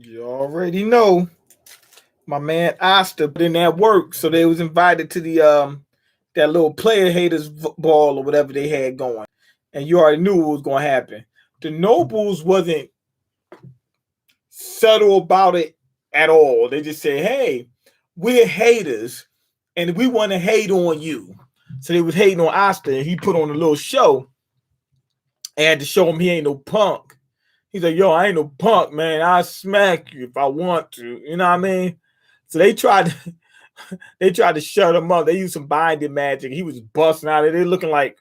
You already know my man Asta put in that work, so they was invited to the that little player haters ball or whatever they had going, and you already knew what was going to happen. The Nobles wasn't subtle about it at all. They just said, "Hey, we're haters, and we want to hate on you." So they was hating on Asta, and he put on a little show and had to show him he ain't no punk. He's like, "Yo, I ain't no punk, man. I'll smack you if I want to." You know what I mean? So they tried to they tried to shut him up. They used some binding magic. He was busting out of it. They looking like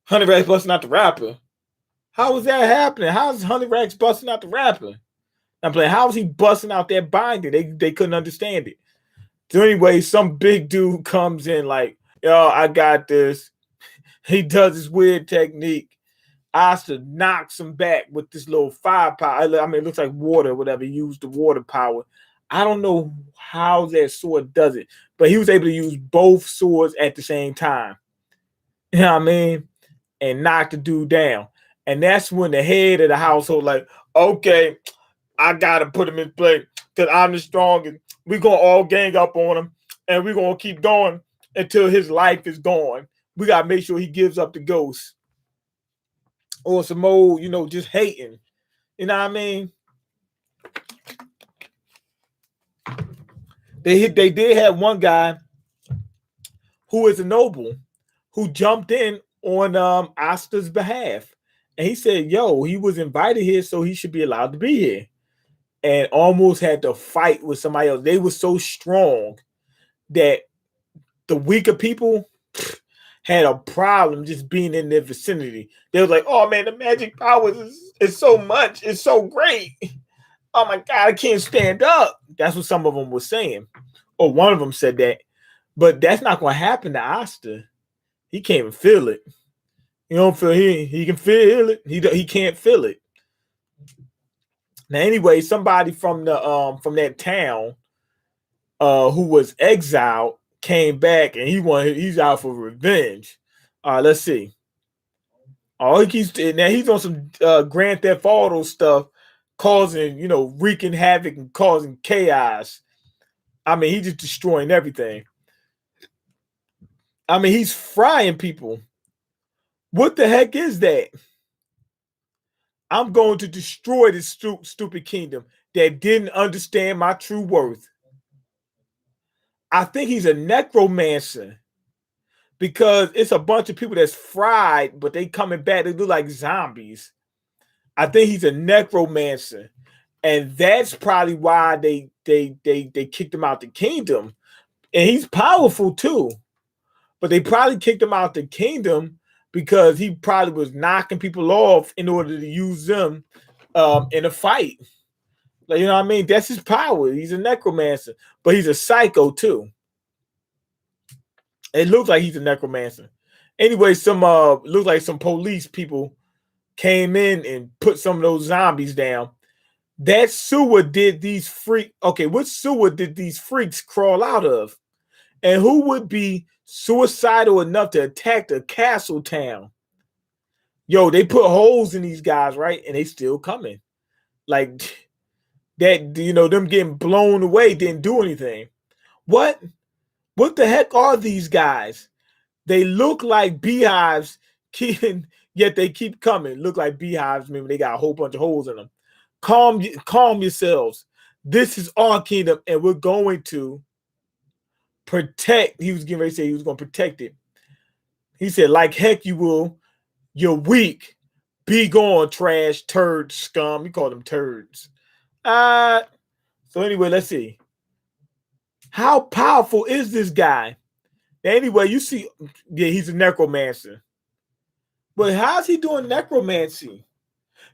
Honey Rex busting out the rapper. How was that happening? How's Honey Rex busting out the rapper? I'm playing. How was he busting out that binding? They couldn't understand it. So anyway, some big dude comes in like, "Yo, I got this." He does this weird technique. Asta knocks him back with this little firepower. I mean, it looks like water, whatever. He used the water power. I don't know how that sword does it, but he was able to use both swords at the same time. You know what I mean? And knock the dude down. And that's when the head of the household, like, okay, I gotta put him in place because I'm the strongest. We're gonna all gang up on him and we're gonna keep going until his life is gone. We gotta make sure he gives up the ghost. Or some old, just hating. You know what I mean? They did have one guy who is a noble who jumped in on Asta's behalf. And he said, "Yo, he was invited here, so he should be allowed to be here." And almost had to fight with somebody else. They were so strong that the weaker people had a problem just being in their vicinity. They was like, "Oh man, the magic powers is so much, it's so great. Oh my God, I can't stand up." That's what some of them were saying. Or one of them said that. But that's not going to happen to Asta. He can't even feel it. You don't feel he can feel it. He can't feel it. Now anyway, somebody from that town who was exiled came back and he's out for revenge. Let's see. Oh, he's on some Grand Theft Auto stuff, causing, wreaking havoc and causing chaos. I mean, he's just destroying everything. I mean, he's frying people. What the heck is that? I'm going to destroy this stupid kingdom that didn't understand my true worth. I think he's a necromancer because it's a bunch of people that's fried, but they coming back. They look like zombies. I think he's a necromancer, and that's probably why they kicked him out the kingdom. And he's powerful too, but they probably kicked him out the kingdom because he probably was knocking people off in order to use them in a fight. Like, you know what I mean? That's his power. He's a necromancer, but he's a psycho too. It looks like he's a necromancer. Anyway, some looks like some police people came in and put some of those zombies down. That sewer did these freaks. Okay, what sewer did these freaks crawl out of? And who would be suicidal enough to attack the castle town? Yo, they put holes in these guys, right? And they still coming. Like that, them getting blown away didn't do anything. What the heck are these guys? They look like beehives, yet they keep coming. Look like beehives. Maybe they got a whole bunch of holes in them. Calm yourselves. This is our kingdom, and we're going to protect. He was getting ready to say he was going to protect it. He said, "Like heck you will. You're weak. Be gone, trash, turd, scum." He called them turds. So anyway, let's see. How powerful is this guy? Anyway, you see, yeah, he's a necromancer. But how's he doing necromancy?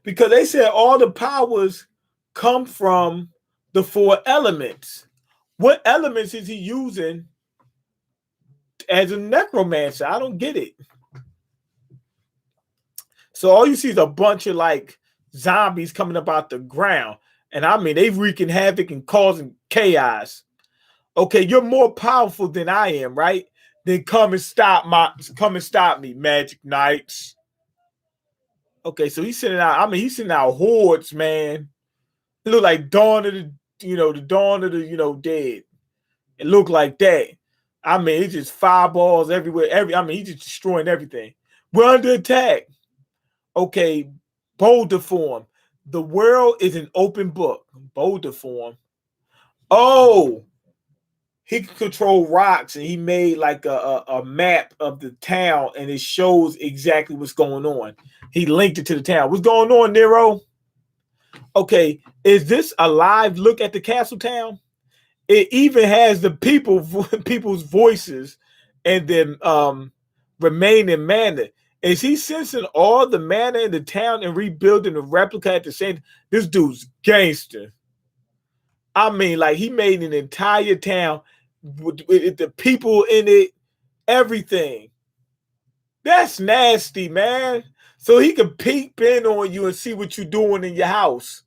Because they said all the powers come from the 4 elements. What elements is he using as a necromancer? I don't get it. So all you see is a bunch of like zombies coming up out the ground. And I mean, they wreaking havoc and causing chaos. Okay, you're more powerful than I am, right? Then come and stop me, Magic Knights. Okay, so he's sending out hordes, man, It looked like Dawn of the, the Dawn of the, dead. It looked like that. I mean, it's just fireballs everywhere. He's just destroying everything. We're under attack. Okay, boulder form. The world is an open book. Boulder form. Oh, he can control rocks, and he made like a map of the town, and it shows exactly what's going on. He linked it to the town. What's going on, Nero? Okay, is this a live look at the castle town? It even has the people's voices and then remain in mana. Is he sensing all the mana in the town and rebuilding a replica at the same? This dude's gangster. I mean, like he made an entire town with the people in it, everything. That's nasty, man. So he can peep in on you and see what you're doing in your house.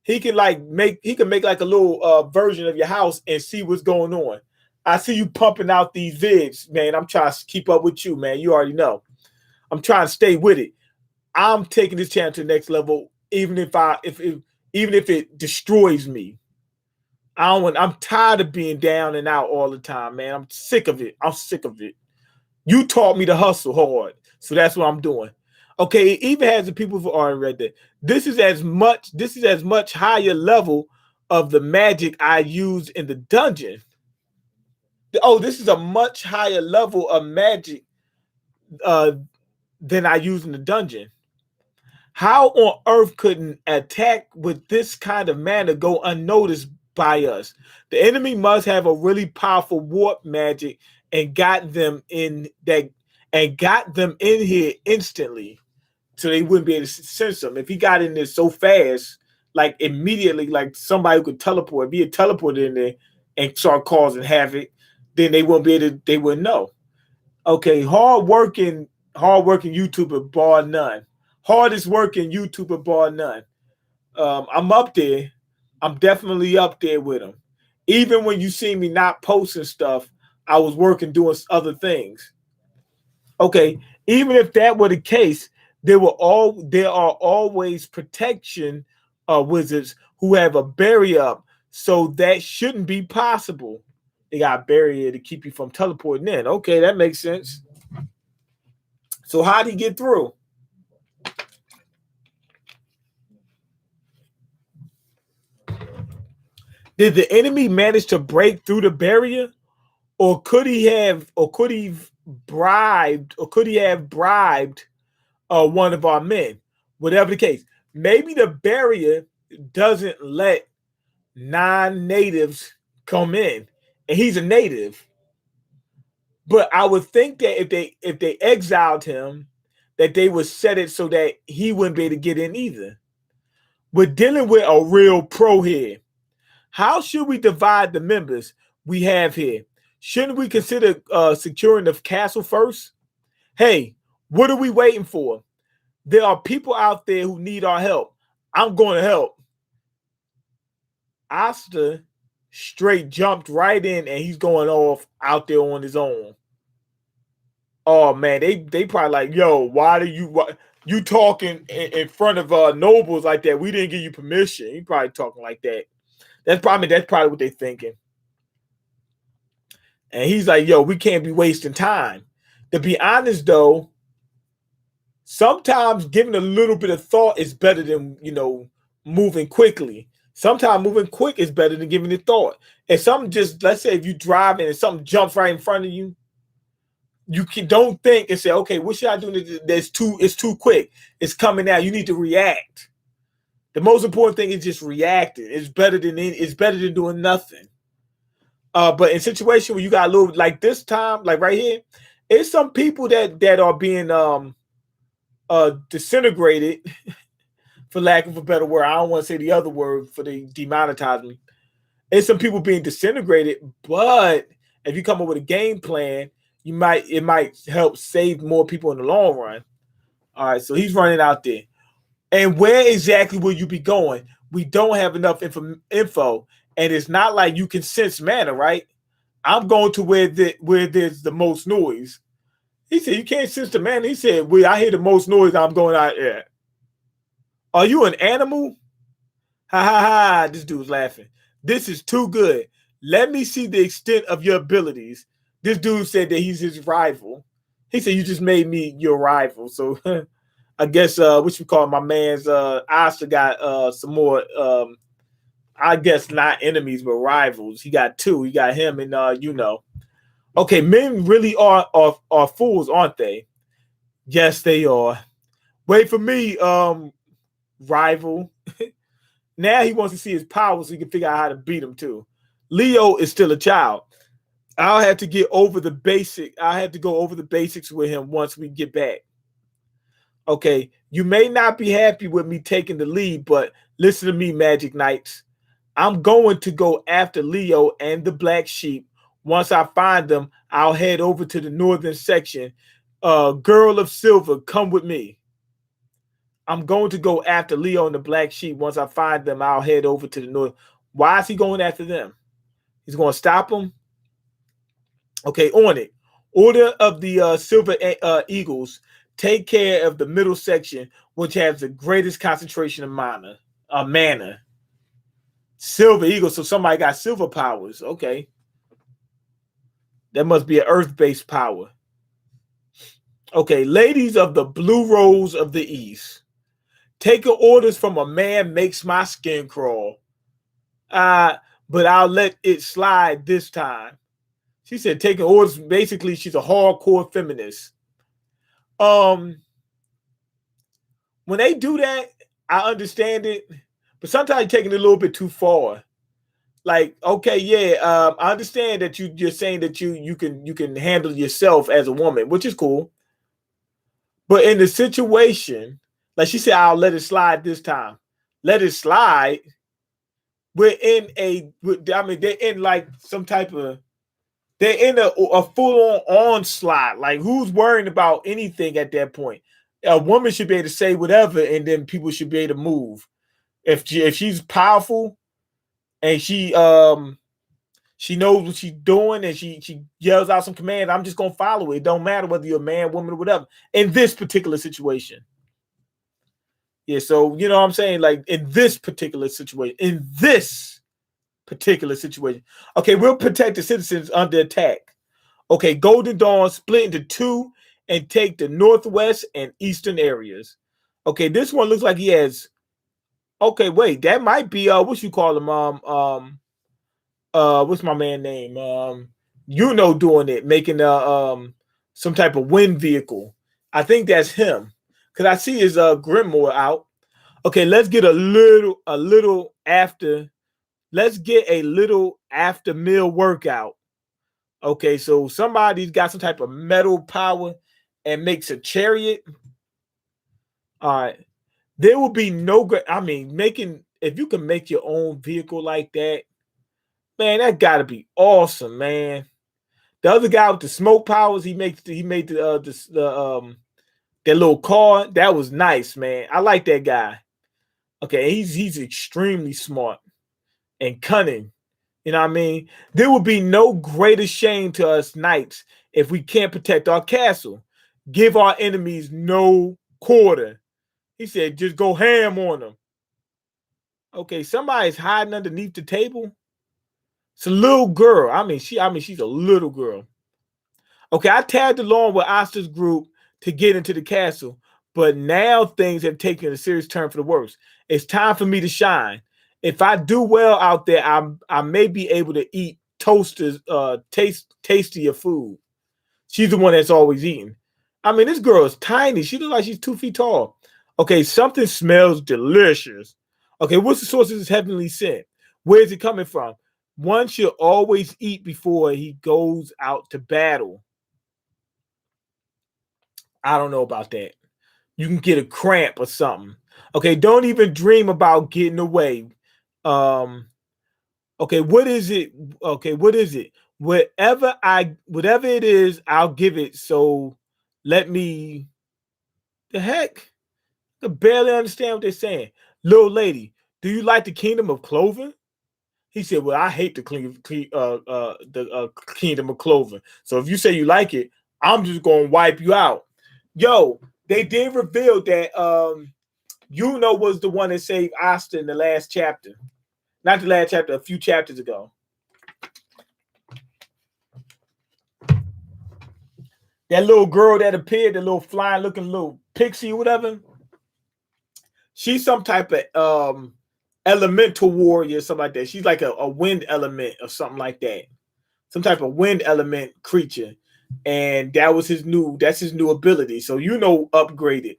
He can make like a little version of your house and see what's going on. I see you pumping out these vids, man. I'm trying to keep up with you, man. You already know. I'm trying to stay with it. I'm taking this channel to the next level, even if it destroys me. I'm tired of being down and out all the time, man. I'm sick of it. You taught me to hustle hard, so that's what I'm doing. Okay, it even has the people who already read that. This is as much higher level of the magic I use in the dungeon. Oh, this is a much higher level of magic than I use in the dungeon. How on earth could an attack with this kind of mana go unnoticed by us? The enemy must have a really powerful warp magic and got them in here instantly, so they wouldn't be able to sense them. If he got in there so fast, like immediately, like somebody who could teleport, if he had teleported in there and start causing havoc, then they wouldn't know. Okay, hardworking YouTuber bar none. Hardest working YouTuber bar none. I'm up there. I'm definitely up there with him. Even when you see me not posting stuff, I was working doing other things. Okay, even if that were the case, there are always protection wizards who have a barrier up, so that shouldn't be possible. They got a barrier to keep you from teleporting in. Okay, that makes sense. So how did he get through? Did the enemy manage to break through the barrier? Or could he have bribed one of our men? Whatever the case. Maybe the barrier doesn't let non-natives come in. And he's a native. But I would think that if they exiled him, that they would set it so that he wouldn't be able to get in either. We're dealing with a real pro here. How should we divide the members we have here? Shouldn't we consider securing the castle first? Hey, what are we waiting for? There are people out there who need our help. I'm going to help. Asta straight jumped right in, and he's going off out there on his own. Oh man, they probably like, yo, why you talking in front of nobles like that? We didn't give you permission. He probably talking like that. That's probably what they're thinking. And he's like, yo, we can't be wasting time. To be honest, though, sometimes giving a little bit of thought is better than, moving quickly. Sometimes moving quick is better than giving it thought. If something let's say if you driving and something jumps right in front of you, don't think and say, okay, what should I do? It's too quick. It's coming out. You need to react. The most important thing is just reacting. It's better than doing nothing. But in situation where you got a little like this time, like right here, it's some people that are being disintegrated, for lack of a better word. I don't want to say the other word for they demonetize me. It's some people being disintegrated, but if you come up with a game plan, it might help save more people in the long run. All right, so he's running out there. And where exactly will you be going? We don't have enough info, and it's not like you can sense mana, right? I'm going to where there's the most noise. He said, you can't sense the mana. He said, I hear the most noise. I'm going out there. Are you an animal? Ha ha ha. This dude's laughing. This is too good. Let me see the extent of your abilities. This dude said that he's his rival. He said, you just made me your rival. So I guess what you call my man's Asta got some more I guess not enemies but rivals. He got two. He got him and Okay, men really are fools, aren't they? Yes, they are. Wait for me, rival. Now he wants to see his power so he can figure out how to beat him too. Leo is still a child. I'll have to get over the basic. I have to go over the basics with him once we get back. Okay, you may not be happy with me taking the lead, but listen to me, Magic Knights. I'm going to go after Leo and the black sheep. Once I find them, I'll head over to the northern section. Girl of Silver, come with me. I'm going to go after Leo and the black sheep. Once I find them, I'll head over to the north. Why is he going after them? He's going to stop them? Okay, on it. Order of the Silver Eagles. Take care of the middle section, which has the greatest concentration of mana. Silver Eagle, so somebody got silver powers. Okay. That must be an earth-based power. Okay, ladies of the Blue Rose of the East. Taking orders from a man makes my skin crawl. But I'll let it slide this time. She said taking orders, basically she's a hardcore feminist. When they do that, I understand it, but sometimes you're taking it a little bit too far. Like, okay, yeah, I understand that you're saying that you can handle yourself as a woman, which is cool. But in the situation, like she said, I'll let it slide this time. Let it slide. We're in they're in like some type of, they're in a full-on onslaught. Like, who's worrying about anything at that point? A woman should be able to say whatever, and then people should be able to move. If she's powerful and she knows what she's doing and she yells out some commands, I'm just gonna follow it. It don't matter whether you're a man, woman, or whatever. In this particular situation. Yeah, so you know what I'm saying? Like in this particular situation. Okay, we'll protect the citizens under attack. Okay, Golden Dawn split into two and take the northwest and eastern areas. Okay, this one looks like he has. Okay, wait, that might be what you call him? What's my man name? Doing it, making some type of wind vehicle. I think that's him. Cause I see his Grimoire out. Okay, let's get a little after. Let's get a little after meal workout. Okay, so somebody's got some type of metal power and makes a chariot. All right. There will be no great. I mean, if you can make your own vehicle like that, man, that gotta be awesome, man. The other guy with the smoke powers, he made that little car. That was nice, man. I like that guy. Okay, he's extremely smart and cunning. You know what I mean? There will be no greater shame to us knights if we can't protect our castle. Give our enemies no quarter. He said, just go ham on them. Okay, somebody's hiding underneath the table. It's a little girl. She's a little girl. Okay, I tagged along with Asta's group to get into the castle, but now things have taken a serious turn for the worse. It's time for me to shine. If I do well out there, I may be able to eat Toaster's tastier food. She's the one that's always eating. I mean, this girl is tiny. She looks like she's 2 feet tall. Okay, something smells delicious. Okay, what's the source of this heavenly scent? Where is it coming from? One should always eat before he goes out to battle. I don't know about that. You can get a cramp or something. Okay, don't even dream about getting away. Okay, what is it? Okay, what is it? Whatever it is, I'll give it. So let me. The heck? I can barely understand what they're saying. Little lady, do you like the kingdom of Clover? He said, well, I hate the kingdom of Clover. So if you say you like it, I'm just gonna wipe you out. Yo, they did reveal that Yuno was the one that saved Asta in the last chapter. Not the last chapter, a few chapters ago. That little girl that appeared, the little flying looking little pixie or whatever. She's some type of elemental warrior, something like that. She's like a wind element or something like that. Some type of wind element creature. And that's his new ability. So upgraded.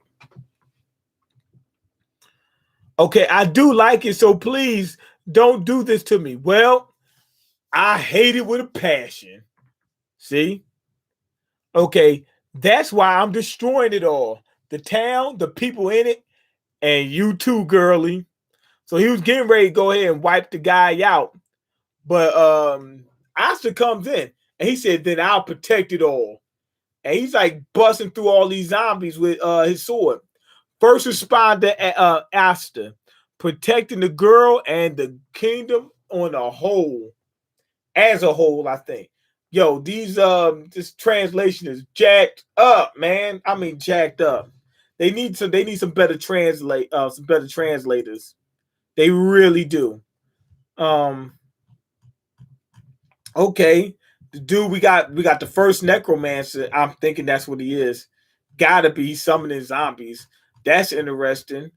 Okay, I do like it, so please don't do this to me. Well, I hate it with a passion. See? Okay, that's why I'm destroying it all. The town, the people in it, and you too, girly. So he was getting ready to go ahead and wipe the guy out. But Asta comes in and he said, then I'll protect it all. And he's like busting through all these zombies with his sword. First responder Asta, protecting the girl and the kingdom on a whole. As a whole, I think. Yo, this translation is jacked up, man. I mean jacked up. They need some better translators. They really do. Okay. The dude we got the first necromancer. I'm thinking that's what he is. Gotta be. He's summoning zombies. That's interesting.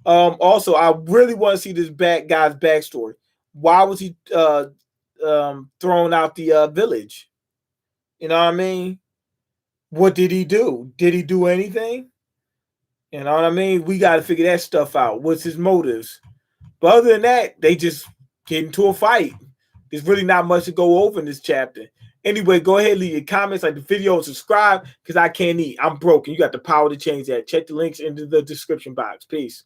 Also, I really want to see this guy's backstory. Why was he thrown out the village? You know what I mean? What did he do? Did he do anything? You know what I mean? We got to figure that stuff out. What's his motives? But other than that, they just get into a fight. There's really not much to go over in this chapter. Anyway, go ahead, leave your comments, like the video, and subscribe because I can't eat. I'm broken. You got the power to change that. Check the links in the description box. Peace.